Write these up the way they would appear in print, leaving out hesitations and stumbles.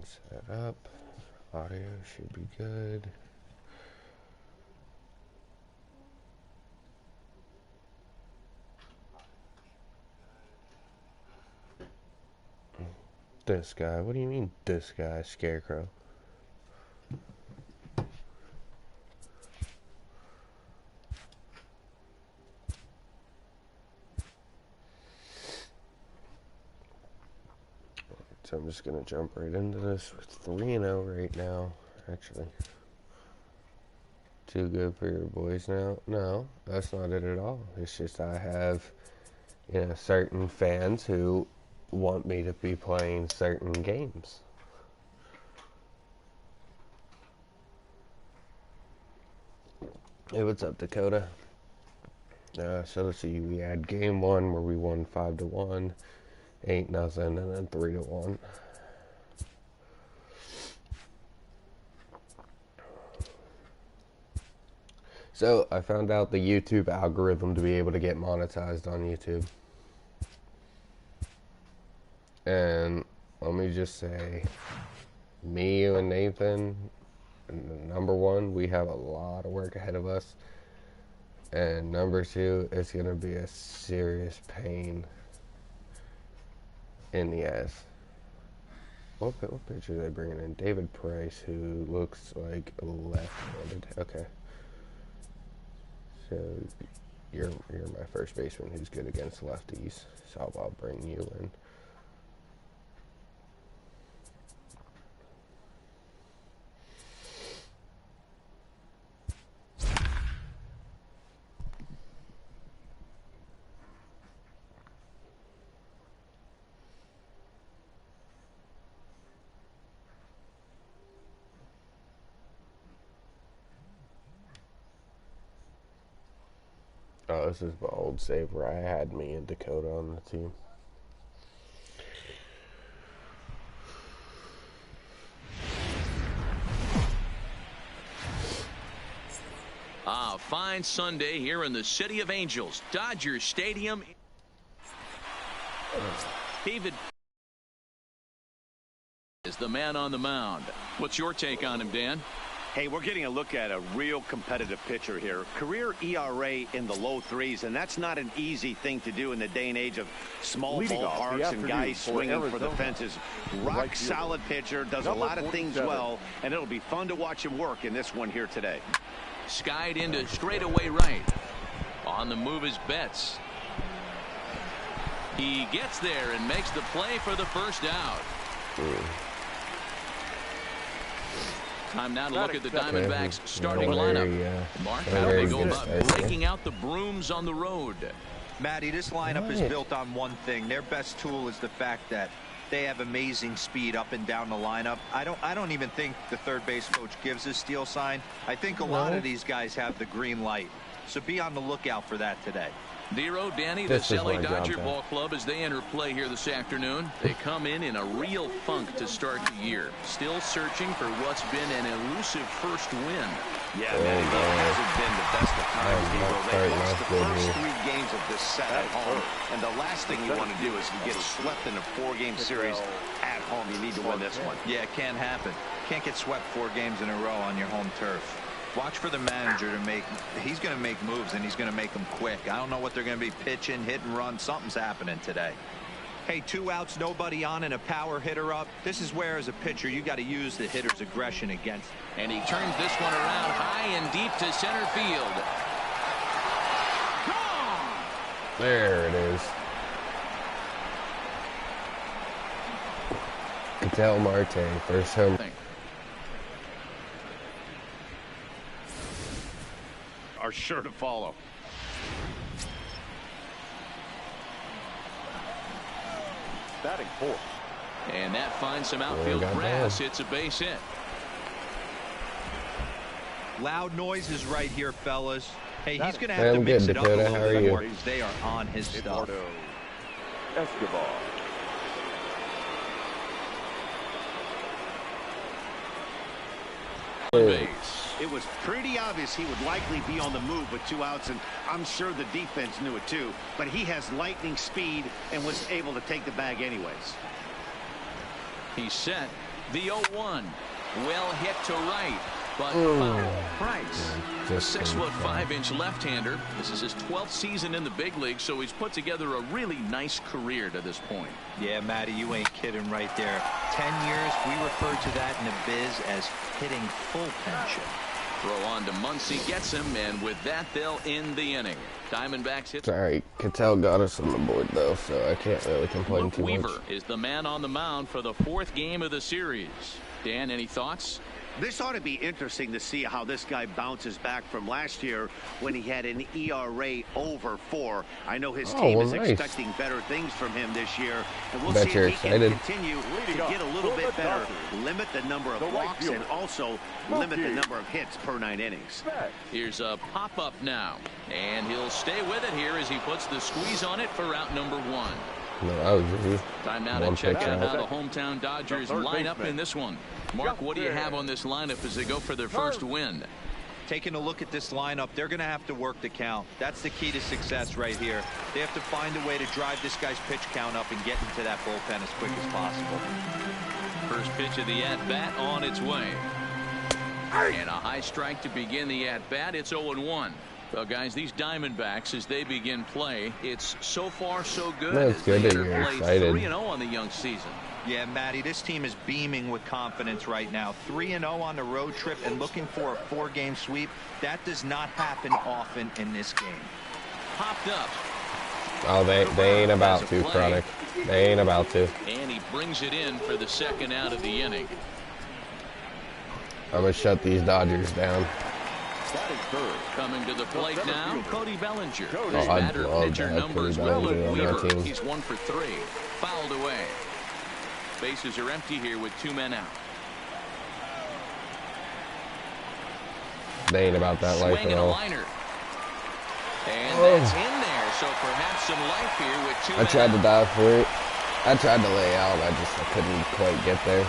set up. Audio should be good. This guy? What do you mean, this guy? Scarecrow. So I'm just going to jump right into this. We're 3-0 right now, actually. Too good for your boys now? No, that's not it at all. It's just I have, certain fans who want me to be playing certain games. Hey, what's up, Dakota? So let's see. We had game 1 where we won 5-1. 8-0, and then 3-1. So I found out the YouTube algorithm to be able to get monetized on YouTube. And let me just say, me, you, and Nathan, number 1, we have a lot of work ahead of us. And number 2, it's going to be a serious pain in the ass. What pitcher are they bringing in? David Price, who looks like left-handed. Okay. So you're my first baseman who's good against lefties. So I'll bring you in. Oh, this is my old save where I had me and Dakota on the team. A fine Sunday here in the City of Angels, Dodger Stadium. David is the man on the mound. What's your take on him, Dan? Hey, we're getting a look at a real competitive pitcher here. Career ERA in the low 3s, and that's not an easy thing to do in the day and age of small ballparks and guys swinging for the fences. Rock solid pitcher, does a lot of things well, and it'll be fun to watch him work in this one here today. Skied into straightaway right. On the move is Betts. He gets there and makes the play for the first out. Time now to look at the Diamondbacks starting lineup. Mark, how do they go about breaking out the brooms on the road? Matty, this lineup is built on one thing. Their best tool is the fact that they have amazing speed up and down the lineup. I don't even think the third base coach gives a steal sign. I think a lot of these guys have the green light. So be on the lookout for that today. Dero, Danny, the LA Dodger ball club as they enter play here this afternoon. They come in a real funk to start the year. Still searching for what's been an elusive first win. Yeah, man, it hasn't been the best of times, Dero. They lost the first 3 games of this set at home. And the last thing you want to do is get swept in a 4-game series at home. You need to win this one. Yeah, it can't happen. Can't get swept 4 games in a row on your home turf. Watch for the manager to he's going to make moves, and he's going to make them quick. I don't know what they're going to be pitching, hit and run. Something's happening today. Hey, 2 outs, nobody on, and a power hitter up. This is where, as a pitcher, you got to use the hitter's aggression against. And he turns this one around high and deep to center field. There it is. Ketel Marte, first home. Are sure to follow. Batting 4th. And that finds some outfield grass. It's a base hit. Loud noises right here, fellas. Hey, he's going to have to mix it up a little bit more because they are on his stuff. Escobar. Base. It was pretty obvious he would likely be on the move with 2 outs, and I'm sure the defense knew it too. But he has lightning speed and was able to take the bag anyways. He's set. The 0-1. Well hit to right. But foul. Price, a 6'5" left-hander. This is his 12th season in the big league, so he's put together a really nice career to this point. Yeah, Matty, you ain't kidding right there. 10 years, we refer to that in the biz as hitting full pension. Throw on to Muncy, gets him, and with that, they'll end the inning. Diamondbacks hit. Sorry, Cattell got us on the board, though, so I can't really complain Luke too Weaver much. is the man on the mound for the 4th game of the series. Dan, any thoughts? This ought to be interesting to see how this guy bounces back from last year when he had an ERA over 4. I know his team is expecting better things from him this year, and we'll see if he can continue to get a little bit better, limit the number of walks, and also limit the number of hits per 9 innings. Here's a pop-up now, and he'll stay with it here as he puts the squeeze on it for out number 1. No, that was easy. Time now to check out how the hometown Dodgers line up in this one. Mark, what do you have on this lineup as they go for their first win? Taking a look at this lineup, they're going to have to work the count. That's the key to success right here. They have to find a way to drive this guy's pitch count up and get into that bullpen as quick as possible. First pitch of the at-bat on its way. And a high strike to begin the at-bat. It's 0-1. Well, guys, these Diamondbacks, as they begin play, it's so far so good. That's good that you're excited. 3-0 on the young season. Yeah, Matty, this team is beaming with confidence right now. 3-0 on the road trip and looking for a 4-game sweep. That does not happen often in this game. Popped up. Oh, they ain't about to, Chronic. They ain't about to. And he brings it in for the 2nd out of the inning. I'm going to shut these Dodgers down. Coming to the plate now, Cody Bellinger. Oh, I'd love to have Cody Bellinger on my team. He's 1 for 3. Fouled away. Bases are empty here with 2 men out. They ain't about that life at all. And that's in there, so perhaps some life here with 2 men out. I tried to dive for it. I tried to lay out. I couldn't quite get there.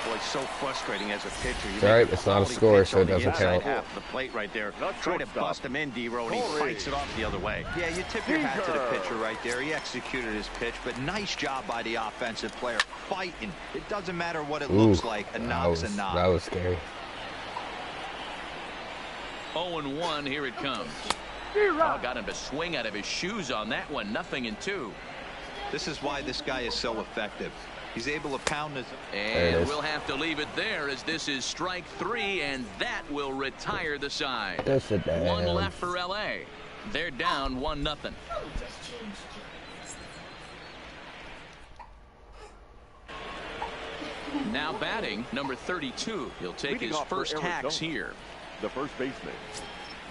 Boy, it's so frustrating as a pitcher. It's all right. It's not a score, so it doesn't count. Half the plate right there. Try to bust him in, D-Row, and he fights it off the other way. Yeah, you tip your hat to the pitcher right there. He executed his pitch, but nice job by the offensive player. Fighting. It doesn't matter what it looks like. A knock's a knock. That was scary. 0-1. Here it comes. Oh, got him to swing out of his shoes on that one. 0-2. This is why this guy is so effective. He's able to pound his. And we'll have to leave it there as this is strike 3, and that will retire the side. That's it. 1 left for LA. They're down 1-0. Now batting, number 32. He'll take his first hacks here. The first baseman,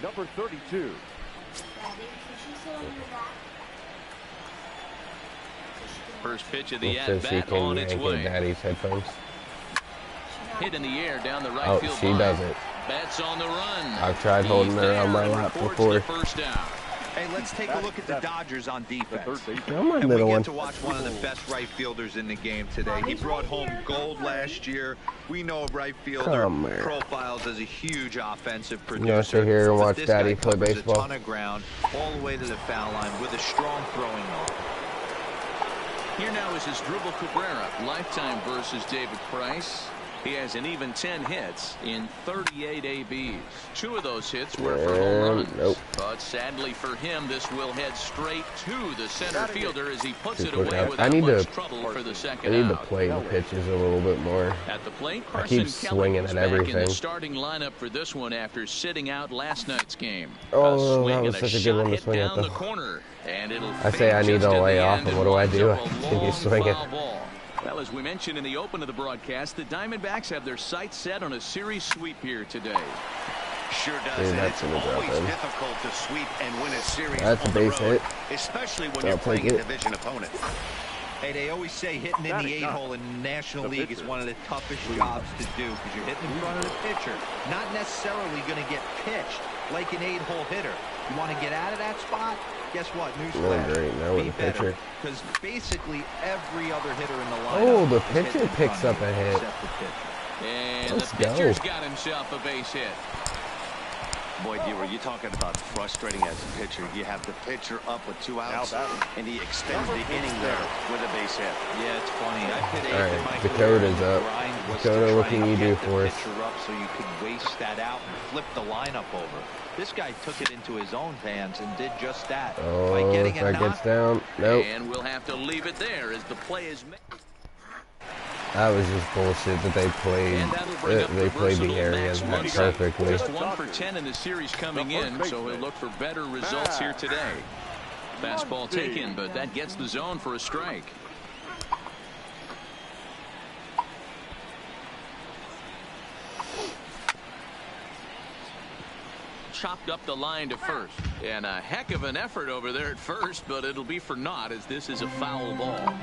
number 32. First pitch of the at-bat on its way. Daddy's headphones. Hit in the air down the right field line. She doesn't. Bats on the run. I've tried holding her on my lap before. First down. Hey, let's take a look at the Dodgers on defense. Come on, and little we one. get to watch one of the best right fielders in the game today. He brought home gold last year. We know right fielder profiles as a huge offensive producer. You know, sit here and watch Daddy play baseball. A ton of ground all the way to the foul line with a strong throwing arm. Here now is his Dribble Cabrera, lifetime versus David Price. He has an even 10 hits in 38 ABs. 2 of those hits were for home runs. Nope. But sadly for him, this will head straight to the center fielder as he puts it away without much trouble for the 2nd out. I need to play the pitches a little bit more. At the plate, I Carson keep swinging at everything. Back in the starting lineup for this one after sitting out last night's game. Oh, that was such a good one to swing at, though. I say I need to lay off, and what do? I continue swinging. Well, as we mentioned in the open of the broadcast, the Diamondbacks have their sights set on a series sweep here today. Sure does. Dude, and that's it's always difficult to sweep and win a series that's on a base the road, hit. especially when you're playing a division opponent. Hey, they always say hitting in the 8-hole in the National League is one of the toughest jobs to do because you're hitting in front of the pitcher, not necessarily going to get pitched like an 8-hole hitter. You want to get out of that spot? Guess what? Newsflash. Be better. Because basically every other hitter in the lineup. Oh, the pitcher picks up a hit. And the pitcher's got himself a base hit. Boy, D-Roll, you're talking about frustrating as a pitcher. You have the pitcher up with 2 outs, and he extends the inning there with a base hit. Yeah, it's funny. I hit All right, Dakota's up. Dakota, what can you do for us? Up so you could waste that out and flip the lineup over. This guy took it into his own hands and did just that. Oh, by getting that gets down. Nope. And we'll have to leave it there as the play is made. That was just bullshit that they played. They played the area perfectly. Just 1 for 10 in the series coming in, so he'll look for better results here today. Fastball taken, but that gets the zone for a strike. Chopped up the line to first, and a heck of an effort over there at first, but it'll be for naught as this is a foul ball.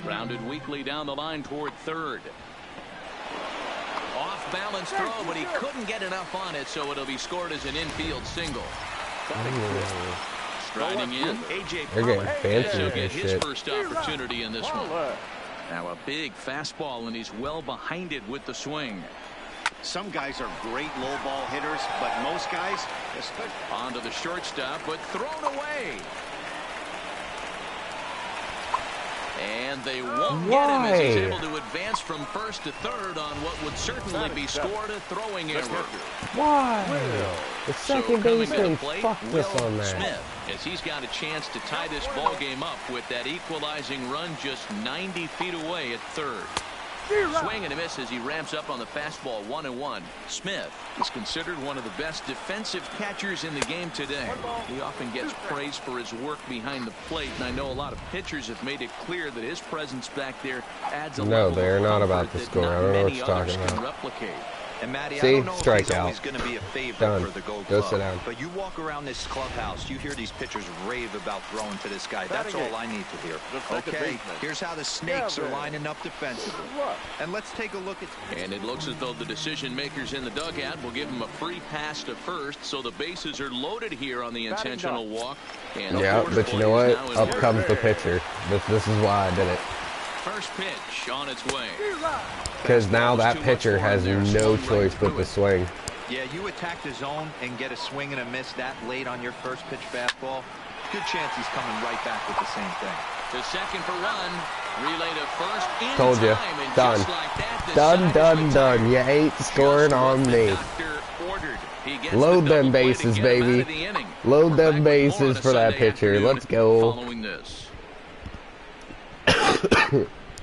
Rounded weakly down the line toward third. Off balance throw, but he couldn't get enough on it, so it'll be scored as an infield single. Striding in, AJ They're getting fancy with get this his shit. first opportunity in this one. Now a big fastball, and he's well behind it with the swing. Some guys are great low ball hitters, but most guys... Onto the shortstop, but thrown away. And they won't get him as he's able to advance from first to third on what would certainly be scored a throwing error. Why? The second baseman fucked us on that. Smith, as he's got a chance to tie this ball game up with that equalizing run just 90 feet away at third. Swing and a miss as he ramps up on the fastball. 1-1. Smith is considered one of the best defensive catchers in the game today. He often gets praise for his work behind the plate, and I know a lot of pitchers have made it clear that his presence back there adds a level they're of not about comfort to score. that I don't know not what many you're talking others can about. replicate. And Matty, See? I don't know if he's Strikeout. always going to be a favorite Done. for the Gold Go Glove, sit down. but you walk around this clubhouse, you hear these pitchers rave about throwing to this guy. That's all I need to hear. Okay, here's how the Snakes are lining up defensively. And let's take a look at... And it looks as though the decision makers in the dugout will give him a free pass to first, so the bases are loaded here on the intentional walk. And Yeah, but you know what? Up comes the pitcher. This is why I did it. First pitch on its way. Because now that pitcher has no choice but to swing. Yeah, you attack the zone and get a swing and a miss that late on your first pitch fastball. Good chance he's coming right back with the same thing. To second for one. Relay to first in Told you. time, and Done. just like that, the Done, side done, is done. retired. You ain't scoring Just on what the me. doctor ordered. He gets Load the them double play to bases, get him out baby. of the inning. Load We're them back with more bases on a for that Sunday pitcher. afternoon Let's go. Following this.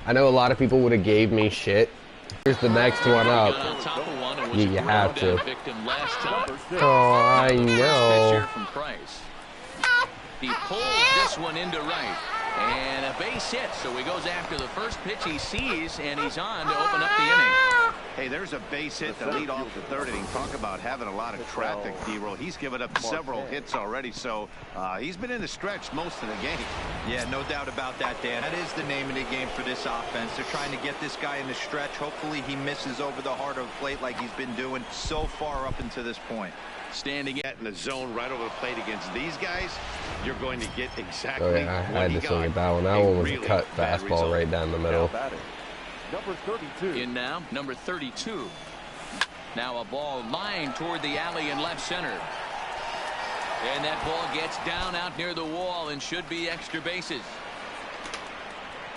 I know a lot of people would have gave me shit. Here's the next one up. Got on top of one and was You have thrown down to. victim last time. Oh, I Pitch know. here from Price. He pulls this one into right. And a base hit, so he goes after the first pitch he sees, and he's on to open up the inning. Hey, there's a base hit to lead off the third inning. Talk about having a lot of traffic, D-Roll. He's given up several hits already, so he's been in the stretch most of the game. Yeah, no doubt about that, Dan. That is the name of the game for this offense. They're trying to get this guy in the stretch. Hopefully he misses over the heart of the plate like he's been doing so far up until this point. Standing In the zone right over the plate against these guys, you're going to get exactly Oh yeah, I what had he to swing got. at that one. That A one was a really cut bad fastball result. right down the middle. Number 32. in now, number 32. Now a ball lined toward the alley in left center. And that ball gets down out near the wall and should be extra bases.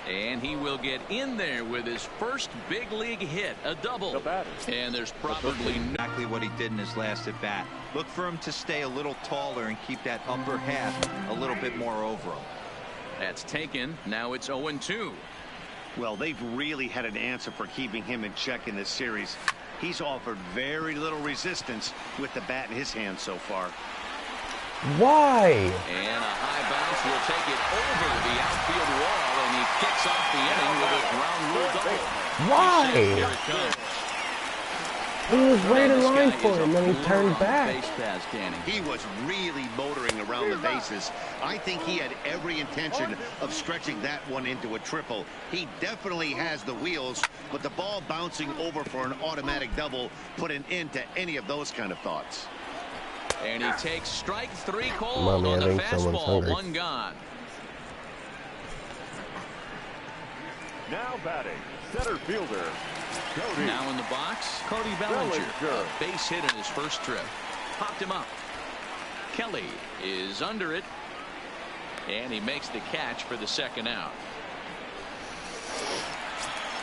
And he will get in there with his first big league hit, a double. And there's probably no... Exactly what he did in his last at bat. Look for him to stay a little taller and keep that upper half a little bit more over him. That's taken. Now it's 0-2. Well, they've really had an answer for keeping him in check in this series. He's offered very little resistance with the bat in his hand so far. Why? And a high bounce will take it over the outfield wall, and he kicks off the inning with a ground rule double. Why? Here it comes. He was right in This line guy for is a him, and he blur turned on the back. base pass, Danny. He was really motoring around the bases. I think he had every intention of stretching that one into a triple. He definitely has the wheels, but the ball bouncing over for an automatic double put an end to any of those kind of thoughts. And he takes strike three called Mommy, on I the think someone's fastball. hungry. One gone. Now batting, center fielder, Cody. Now in the box, Cody Bellinger. A base hit in his first trip. popped him up. Kelly is under it, and he makes the catch for the second out.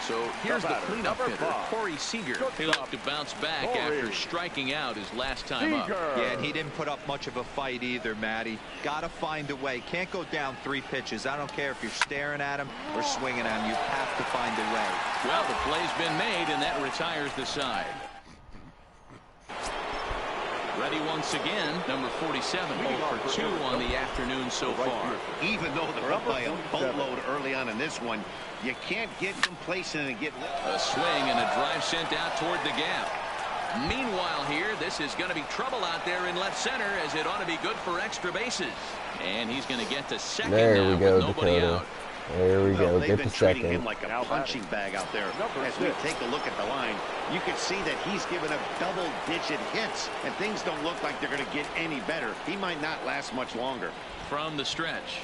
So here's the cleanup hitter, Corey Seager. He'll have to bounce back after striking out his last time up. Yeah, and he didn't put up much of a fight either, Matty. Got to find a way. Can't go down 3 pitches. I don't care if you're staring at him or swinging at him. You have to find a way. Well, the play's been made, and that retires the side. Ready once again, number 47, 0 for 2 on the afternoon so far. Even though they're up by a boatload early on in this one, you can't get complacent and get... A swing and a drive sent out toward the gap. Meanwhile here, this is going to be trouble out there in left center, as it ought to be good for extra bases. And he's going to get to second now with nobody out. There we go. They've Get been to treating second. him like a punching bag out there. As we take a look at the line, you can see that he's given up double-digit hits, and things don't look like they're going to get any better. He might not last much longer. From the stretch.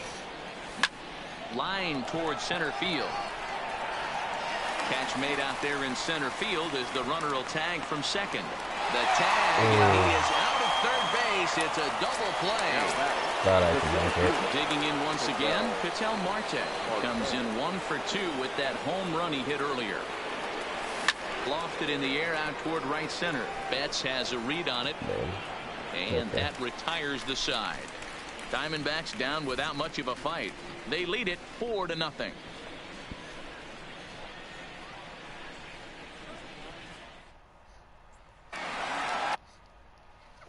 Line towards center field. Catch made out there in center field as the runner will tag from second. The tag, and he is out of third base. It's a double play. Thought I could make it. Digging in once again, Ketel Marte comes in 1 for 2 with that home run he hit earlier. Lofted in the air out toward right center. Betts has a read on it, and that retires the side. Diamondbacks down without much of a fight. They lead it 4-0.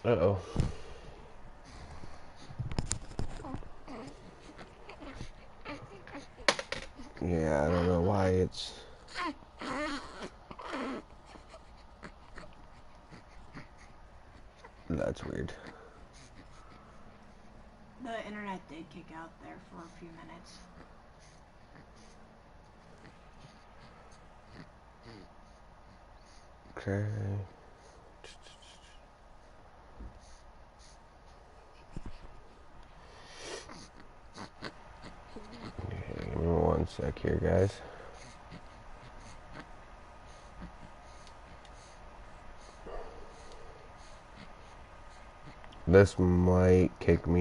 Uh-oh. Yeah, I don't know why it's... That's weird. The internet did kick out there for a few minutes. Okay. Okay, give me 1 sec here, guys. This might kick me